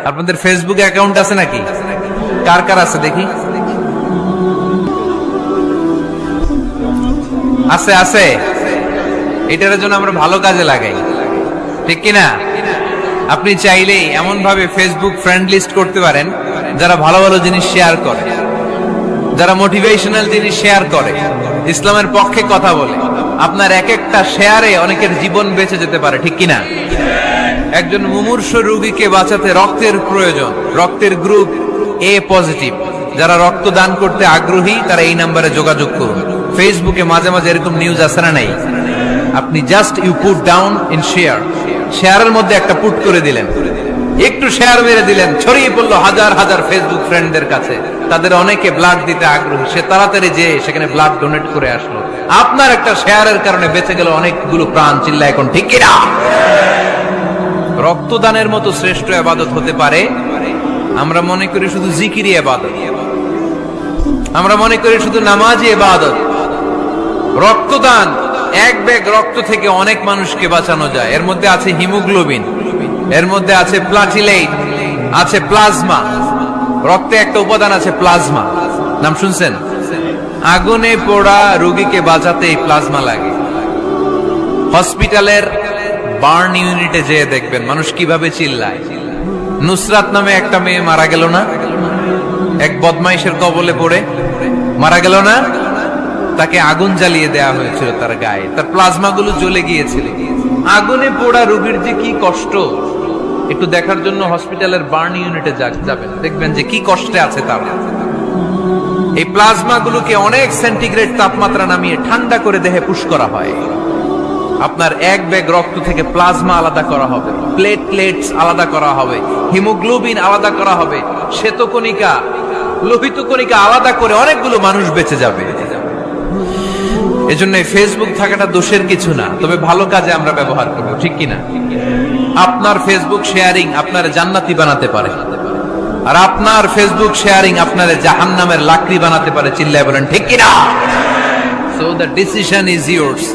আপনাদের Facebook account আছে নাকি? কার কার আছে দেখি? আছে আছে। এটার জন্য আমরা ভালো কাজে লাগাই, ঠিক কিনা? আপনি চাইলেই এমন ভাবে ফেসবুক ফ্রেন্ড লিস্ট করতে পারেন যারা ভালো ভালো জিনিস শেয়ার করে, যারা মোটিভেশনাল জিনিস শেয়ার করে, ইসলামের পক্ষে কথা বলে। আপনার এক একটা শেয়ারে অনেকের জীবন বেঁচে যেতে পারে, ঠিক কিনা? একজন মুমূর্ষ রোগীকে বাঁচাতে রক্তের প্রয়োজন, রক্তের গ্রুপ এ পজিটিভ। যারা রক্ত দান করতে আগ্রহী তারা এই নাম্বারে যোগাযোগ করুন। ফেসবুকে মাঝে মাঝে এরকম নিউজ আসে না নাই? আপনি just you put down in share, শেয়ারের মধ্যে একটা পুট করে দিলেন, একটু শেয়ার মেরে দিলেন, ছড়িয়ে পড়লো হাজার হাজার ফেসবুক ফ্রেন্ডদের কাছে। তাদের অনেকে ব্লাড দিতে আগ্রহী, সে তাড়াতাড়ি যে সেখানে ব্লাড ডোনেট করে আসলো। আপনার একটা শেয়ারের কারণে বেঁচে গেল অনেকগুলো প্রাণ। চিল্লা এখন ঠিক কিনা? রক্তদানের মতো শ্রেষ্ঠ ইবাদত হতে পারে? আমরা মনে করি শুধু জিকিরি ইবাদত, আমরা মনে করি শুধু নামাজি ইবাদত। রক্তদান, এক ব্যাগ রক্ত থেকে অনেক মানুষকে বাঁচানো যায়। এর মধ্যে আছে হিমোগ্লোবিন, এর মধ্যে আছে প্লাটিলেট, আছে প্লাজমা। রক্তে একটা উপাদান আছে প্লাজমা, নাম শুনছেন? আগুনে পোড়া রোগীকে বাঁচাতে এই প্লাজমা লাগে। হসপিটালের বার্ন ইউনিটে যেয়ে দেখবেন মানুষ কিভাবে চিল্লায়। নুসরাত নামে একটা মেয়ে মারা গেল না? এক বদমাইশের কবলে পড়ে মারা গেল না? তাকে আগুন জ্বালিয়ে দেয়া হয়েছিল তার গায়ে, তার প্লাজমা গুলো জ্বলে গিয়েছিল। আগুনে পোড়া রোগীর যে কি কষ্ট, একটু দেখার জন্য হসপিটালের বার্ন ইউনিটে যাবেন, দেখবেন যে কি কষ্টে আছে তারা। এই প্লাজমা গুলোকে অনেক সেন্টিগ্রেড তাপমাত্রা নামিয়ে ঠান্ডা করে দেহে পুশ করা হয়। আপনার এক ব্যাগ রক্ত থেকে প্লাজমা আলাদা করা হবে, প্লেটলেটস আলাদা করা হবে, হিমোগ্লোবিন আলাদা করা হবে, শ্বেতকণিকা, লোহিত কণিকা আলাদা করে অনেকগুলো মানুষ বেঁচে যাবে। এজন্য ফেসবুক থাকাটা দোষের কিছু না, তবে ভালো কাজে আমরা ব্যবহার করব, ঠিক কিনা? আপনার ফেসবুক শেয়ারিং আপনার জান্নাতি বানাতে পারে, আর আপনার ফেসবুক শেয়ারিং আপনার জাহান্নামের লাকড়ি বানাতে পারে। চিল্লায় বলেন ঠিক কিনা? So the decision is yours.